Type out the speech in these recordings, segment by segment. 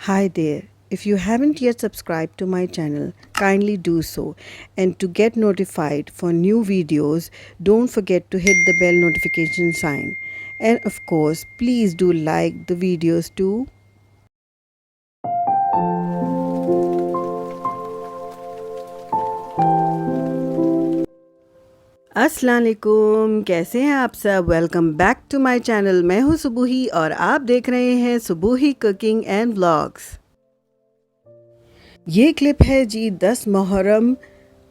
Hi there. If you haven't yet subscribed to my channel, kindly do so. And to get notified for new videos, don't forget to hit the bell notification sign. And of course, please do like the videos too. अस्सलाम वालेकुम, कैसे हैं आप सब। Welcome back to my channel. मैं हूं सुबूही और आप देख रहे हैं सुबूही कुकिंग एंड व्लॉग्स। ये क्लिप है जी 10 मुहर्रम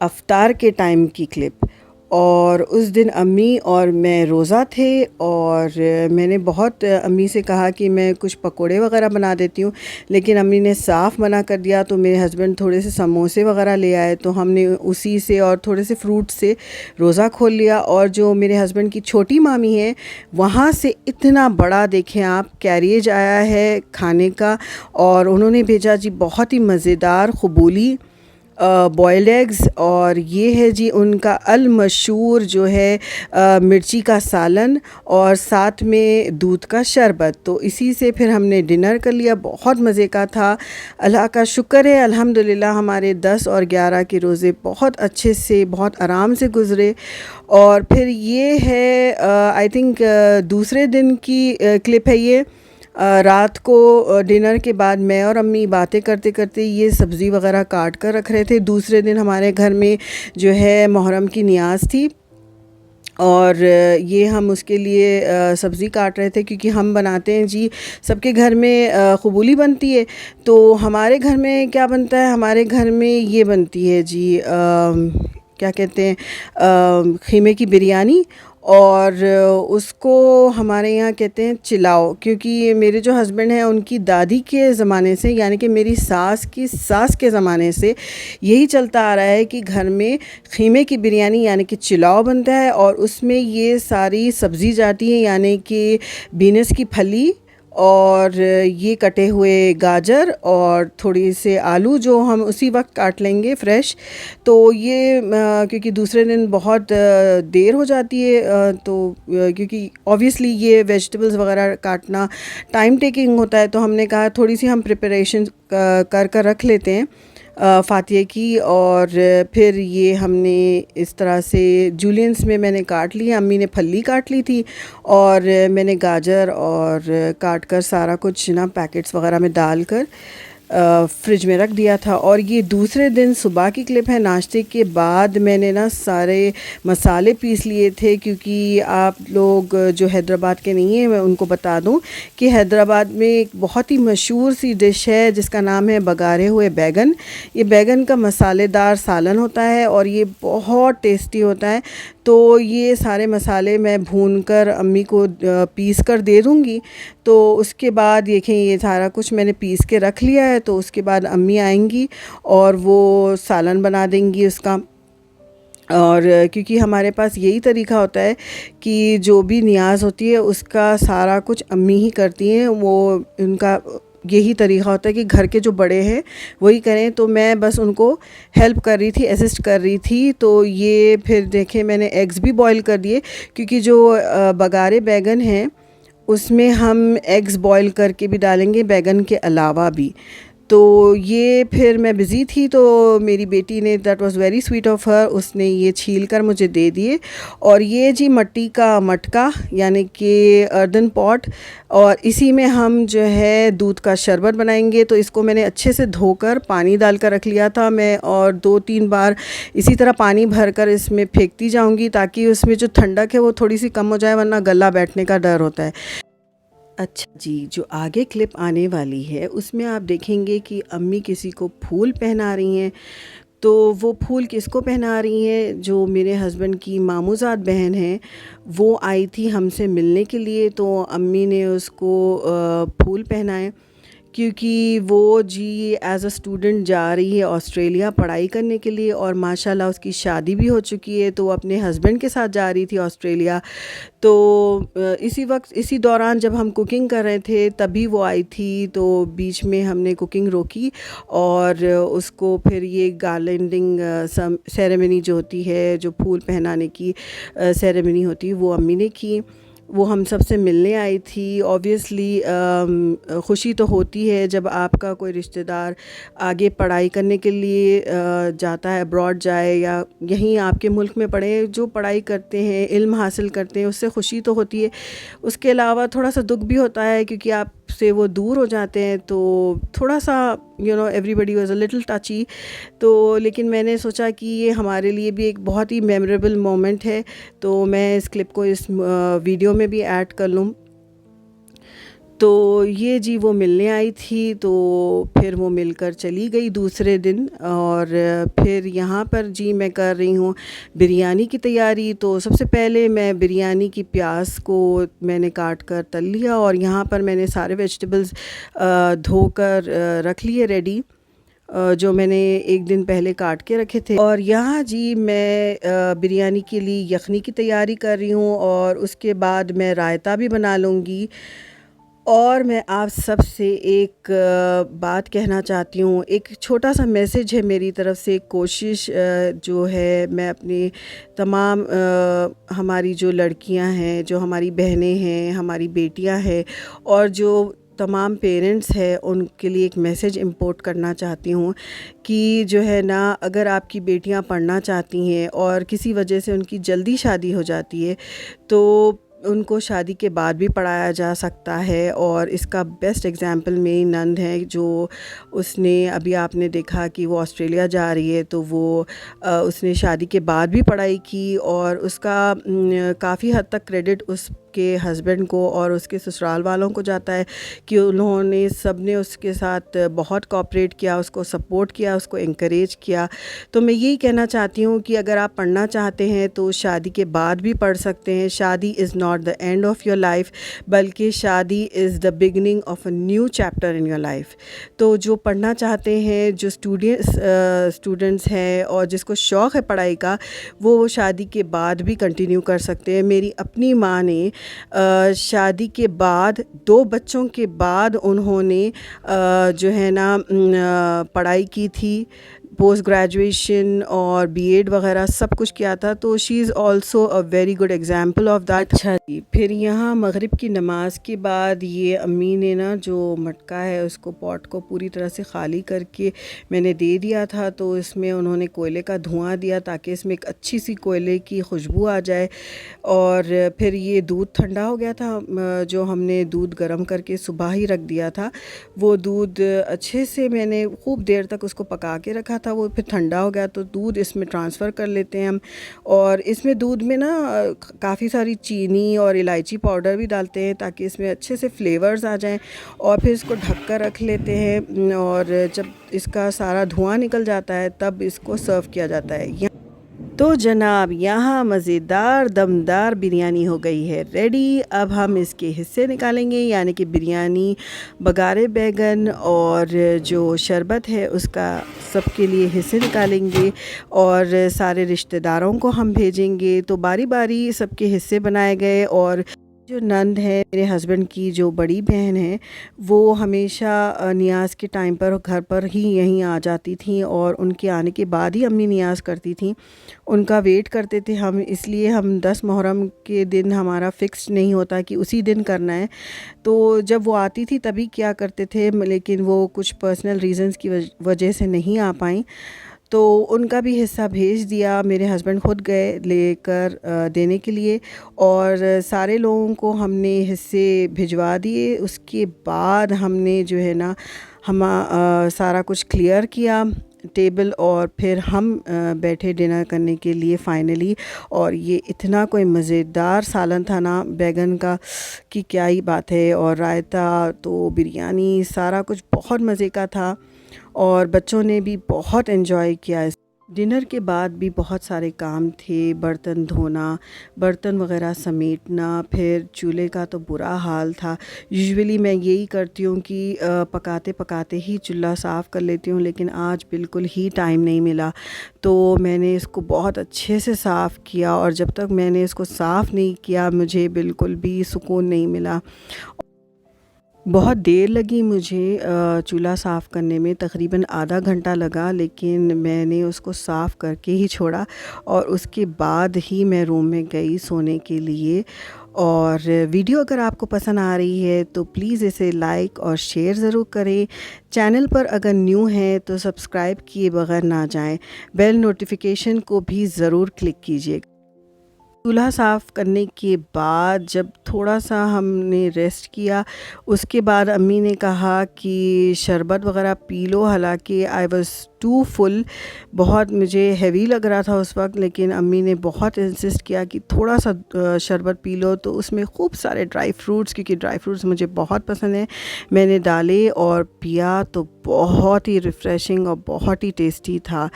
अफ्तार के टाइम की क्लिप। और उस दिन अम्मी और मैं रोज़ा थे और मैंने बहुत अम्मी से कहा कि मैं कुछ पकोड़े वगैरह बना देती हूँ, लेकिन अम्मी ने साफ़ मना कर दिया। तो मेरे हस्बैंड थोड़े से समोसे वगैरह ले आए, तो हमने उसी से और थोड़े से फ्रूट से रोज़ा खोल लिया। और जो मेरे हस्बैंड की छोटी मामी है, वहाँ से इतना बड़ा देखें आप कैरियज आया है खाने का। और उन्होंने भेजा जी बहुत ही मज़ेदार ख़ुबूली बॉयल्ड एग्स। और ये है जी उनका अल मशहूर जो है मिर्ची का सालन और साथ में दूध का शरबत। तो इसी से फिर हमने डिनर कर लिया, बहुत मज़े का था। अल्लाह का शुक्र है, अल्हम्दुलिल्लाह हमारे 10 और 11 के रोज़े बहुत अच्छे से बहुत आराम से गुज़रे। और फिर ये है आई थिंक दूसरे दिन की क्लिप है ये। रात को डिनर के बाद मैं और अम्मी बातें करते करते ये सब्ज़ी वगैरह काट कर रख रहे थे। दूसरे दिन हमारे घर में जो है मुहर्रम की नियाज़ थी और ये हम उसके लिए सब्ज़ी काट रहे थे, क्योंकि हम बनाते हैं जी सबके घर में ख़ुबूली बनती है। तो हमारे घर में क्या बनता है, हमारे घर में ये बनती है जी क्या कहते हैं ख़ीमे की बिरयानी। और उसको हमारे यहाँ कहते हैं चिलाओ, क्योंकि मेरे जो हस्बैंड हैं उनकी दादी के ज़माने से, यानी कि मेरी सास की सास के ज़माने से यही चलता आ रहा है कि घर में ख़ीमे की बिरयानी यानी कि चिलाओ बनता है। और उसमें ये सारी सब्ज़ी जाती है, यानी कि बीन्स की फली और ये कटे हुए गाजर और थोड़ी से आलू जो हम उसी वक्त काट लेंगे फ़्रेश। तो ये क्योंकि दूसरे दिन बहुत देर हो जाती है, क्योंकि ऑब्वियसली ये वेजिटेबल्स वगैरह काटना टाइम टेकिंग होता है, तो हमने कहा थोड़ी सी हम प्रिपरेशन कर कर रख लेते हैं फ़ातिये की। और फिर ये हमने इस तरह से जूलियंस में मैंने काट लिया, अम्मी ने फली काट ली थी और मैंने गाजर और काट कर सारा कुछ ना पैकेट्स वगैरह में डाल कर फ्रिज में रख दिया था। और ये दूसरे दिन सुबह की क्लिप है। नाश्ते के बाद मैंने ना सारे मसाले पीस लिए थे, क्योंकि आप लोग जो हैदराबाद के नहीं हैं मैं उनको बता दूं कि हैदराबाद में एक बहुत ही मशहूर सी डिश है जिसका नाम है बघारे हुए बैगन। ये बैगन का मसालेदार सालन होता है और ये बहुत टेस्टी होता है। तो ये सारे मसाले मैं भूनकर अम्मी को पीस कर दे दूँगी। तो उसके बाद देखें ये सारा कुछ मैंने पीस के रख लिया है। तो उसके बाद अम्मी आएंगी और वो सालन बना देंगी उसका। और क्योंकि हमारे पास यही तरीका होता है कि जो भी नियाज़ होती है उसका सारा कुछ अम्मी ही करती हैं। वो उनका यही तरीका होता है कि घर के जो बड़े हैं वही करें, तो मैं बस उनको हेल्प कर रही थी, असिस्ट कर रही थी। तो ये फिर देखें मैंने एग्स भी बॉईल कर दिए, क्योंकि जो बघारे बैगन हैं उसमें हम एग्स बॉईल करके भी डालेंगे बैगन के अलावा भी। तो ये फिर मैं बिज़ी थी, तो मेरी बेटी ने, that was very sweet of her, उसने ये छील कर मुझे दे दिए। और ये जी मिट्टी का मटका यानी कि अर्दन पॉट, और इसी में हम जो है दूध का शरबत बनाएंगे। तो इसको मैंने अच्छे से धोकर पानी डालकर रख लिया था मैं, और 2-3 बार इसी तरह पानी भरकर इसमें फेंकती जाऊंगी ताकि उसमें जो ठंडक है वो थोड़ी सी कम हो जाए, वरना गला बैठने का डर होता है। अच्छा जी, जो आगे क्लिप आने वाली है उसमें आप देखेंगे कि अम्मी किसी को फूल पहना रही हैं। तो वो फूल किसको पहना रही हैं, जो मेरे हस्बैंड की मामूज़ाद बहन है वो आई थी हमसे मिलने के लिए। तो अम्मी ने उसको फूल पहनाए, क्योंकि वो जी एज़ अ स्टूडेंट जा रही है ऑस्ट्रेलिया पढ़ाई करने के लिए। और माशाल्लाह उसकी शादी भी हो चुकी है, तो वो अपने हस्बैंड के साथ जा रही थी ऑस्ट्रेलिया। तो इसी वक्त इसी दौरान जब हम कुकिंग कर रहे थे तभी वो आई थी। तो बीच में हमने कुकिंग रोकी और उसको फिर ये गार्लैंडिंग सेरेमनी जो होती है, जो फूल पहनाने की सेरेमनी होती है, वो अम्मी ने की। वो हम सब से मिलने आई थी। ऑब्वियसली ख़ुशी तो होती है जब आपका कोई रिश्तेदार आगे पढ़ाई करने के लिए जाता है, अब्रॉड जाए या यहीं आपके मुल्क में पढ़े। जो पढ़ाई करते हैं, इल्म हासिल करते हैं, उससे ख़ुशी तो होती है। उसके अलावा थोड़ा सा दुख भी होता है क्योंकि आपसे वो दूर हो जाते हैं, तो थोड़ा सा एवरीबॉडी वाज अ लिटिल टची। तो लेकिन मैंने सोचा कि ये हमारे लिए भी एक बहुत ही मेमोरेबल मोमेंट है, तो मैं इस क्लिप को इस वीडियो में भी ऐड कर लूँ। तो ये जी वो मिलने आई थी, तो फिर वो मिलकर चली गई दूसरे दिन। और फिर यहाँ पर जी मैं कर रही हूँ बिरयानी की तैयारी। तो सबसे पहले मैं बिरयानी की प्याज को मैंने काट कर तल लिया, और यहाँ पर मैंने सारे वेजिटेबल्स धोकर रख लिए रेडी, जो मैंने एक दिन पहले काट के रखे थे। और यहाँ जी मैं बिरयानी के लिए यखनी की तैयारी कर रही हूँ, और उसके बाद मैं रायता भी बना लूँगी। और मैं आप सब से एक बात कहना चाहती हूँ, एक छोटा सा मैसेज है मेरी तरफ़ से। कोशिश जो है मैं अपनी तमाम हमारी जो लड़कियाँ हैं, जो हमारी बहनें हैं, हमारी बेटियाँ हैं, और जो तमाम पेरेंट्स हैं, उनके लिए एक मैसेज इम्पोर्ट करना चाहती हूँ कि जो है ना, अगर आपकी बेटियाँ पढ़ना चाहती हैं और किसी वजह से उनकी जल्दी शादी हो जाती है, तो उनको शादी के बाद भी पढ़ाया जा सकता है। और इसका बेस्ट एग्ज़ाम्पल मेरी नंद है, जो उसने अभी आपने देखा कि वो ऑस्ट्रेलिया जा रही है, तो वो उसने शादी के बाद भी पढ़ाई की, और उसका काफ़ी हद तक क्रेडिट उसके हस्बैंड को और उसके ससुराल वालों को जाता है कि उन्होंने सब ने उसके साथ बहुत कोऑपरेट किया, उसको सपोर्ट किया, उसको इंकरेज किया। तो मैं यही कहना चाहती हूँ कि अगर आप पढ़ना चाहते हैं तो शादी के बाद भी पढ़ सकते हैं। शादी is not the end of your life, बल्कि शादी is the beginning of a new chapter in your life. तो जो पढ़ना चाहते हैं, जो स्टूडेंट्स हैं और जिसको शौक़ है पढ़ाई का, वो शादी के बाद भी कंटिन्यू कर सकते हैं। मेरी अपनी माँ ने शादी के बाद 2 बच्चों के बाद उन्होंने जो है ना पढ़ाई की थी, पोस्ट ग्रेजुएशन और बीएड वगैरह सब कुछ किया था। तो she is also a very good example of that. अच्छा जी, फिर यहाँ मगरिब की नमाज के बाद ये अम्मी ने ना जो मटका है, उसको पॉट को पूरी तरह से ख़ाली करके मैंने दे दिया था। तो इसमें उन्होंने कोयले का धुआं दिया ताकि इसमें एक अच्छी सी कोयले की खुशबू आ जाए। और फिर ये दूध ठंडा हो गया था, जो हमने दूध गर्म करके सुबह ही रख दिया था, वो दूध अच्छे से मैंने खूब देर तक उसको पका के रखा था। वो फिर ठंडा हो गया, तो दूध इसमें ट्रांसफ़र कर लेते हैं हम। और इसमें दूध में ना काफ़ी सारी चीनी और इलायची पाउडर भी डालते हैं ताकि इसमें अच्छे से फ्लेवर्स आ जाएं। और फिर इसको ढक कर रख लेते हैं, और जब इसका सारा धुआं निकल जाता है तब इसको सर्व किया जाता है। तो जनाब, यहाँ मज़ेदार दमदार बिरयानी हो गई है रेडी। अब हम इसके हिस्से निकालेंगे, यानी कि बिरयानी, बगारे बैगन और जो शरबत है उसका सबके लिए हिस्से निकालेंगे, और सारे रिश्तेदारों को हम भेजेंगे। तो बारी बारी सबके हिस्से बनाए गए। और जो नंद है मेरे हस्बैंड की, जो बड़ी बहन है, वो हमेशा नियाज़ के टाइम पर घर पर ही यहीं आ जाती थी, और उनके आने के बाद ही अम्मी नियाज़ करती थी। उनका वेट करते थे हम, इसलिए हम 10 मुहर्रम के दिन हमारा फ़िक्स नहीं होता कि उसी दिन करना है। तो जब वो आती थी तभी किया करते थे, लेकिन वो कुछ पर्सनल रीज़न्स की वजह से नहीं आ पाई, तो उनका भी हिस्सा भेज दिया। मेरे हस्बैंड ख़ुद गए लेकर देने के लिए, और सारे लोगों को हमने हिस्से भिजवा दिए। उसके बाद हमने जो है ना सारा कुछ क्लियर किया टेबल, और फिर हम बैठे डिनर करने के लिए फ़ाइनली। और ये इतना कोई मज़ेदार सालन था ना बैगन का कि क्या ही बात है, और रायता, तो बिरयानी, सारा कुछ बहुत मज़े का था, और बच्चों ने भी बहुत एंजॉय किया। डिनर के बाद भी बहुत सारे काम थे, बर्तन धोना, बर्तन वग़ैरह समेटना, फिर चूल्हे का तो बुरा हाल था। यूजुअली मैं यही करती हूँ कि पकाते पकाते ही चूल्हा साफ़ कर लेती हूँ, लेकिन आज बिल्कुल ही टाइम नहीं मिला, तो मैंने इसको बहुत अच्छे से साफ़ किया। और जब तक मैंने इसको साफ़ नहीं किया, मुझे बिल्कुल भी सुकून नहीं मिला। बहुत देर लगी मुझे चूल्हा साफ़ करने में, तकरीबन आधा घंटा लगा, लेकिन मैंने उसको साफ़ करके ही छोड़ा, और उसके बाद ही मैं रूम में गई सोने के लिए। और वीडियो अगर आपको पसंद आ रही है तो प्लीज़ इसे लाइक और शेयर ज़रूर करें। चैनल पर अगर न्यू हैं तो सब्सक्राइब किए बगैर ना जाएं। बेल नोटिफिकेशन को भी ज़रूर क्लिक कीजिए। चूल्हा साफ़ करने के बाद जब थोड़ा-सा हमने रेस्ट किया, उसके बाद अम्मी ने कहा कि शरबत वग़ैरह पी लो, हालाँकि आई वाज़ टू फुल, बहुत मुझे हेवी लग रहा था उस वक़्त, लेकिन अम्मी ने बहुत इंसिस्ट किया कि थोड़ा-सा शरबत पी लो। तो उसमें खूब सारे ड्राई फ्रूट्स, क्योंकि ड्राई फ्रूट्स मुझे बहुत पसंद है, मैंने डाले और पिया तो बहुत ही रिफ़्रेशिंग और बहुत ही टेस्टी था।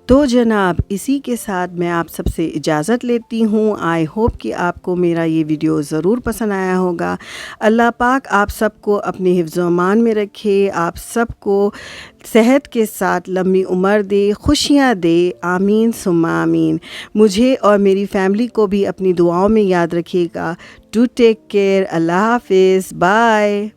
तो जनाब, इसी के साथ मैं आप सबसे इजाज़त लेती हूँ। आई होप कि आपको मेरा ये वीडियो ज़रूर पसंद आया होगा। अल्लाह पाक आप सबको अपने हिफ्ज़-ओ-अमान में रखे, आप सबको सेहत के साथ लंबी उम्र दे, खुशियाँ दे, आमीन सुम्मा आमीन। मुझे और मेरी फ़ैमिली को भी अपनी दुआओं में याद रखिएगा। Do take care. अल्लाह हाफ़िज़। बाय।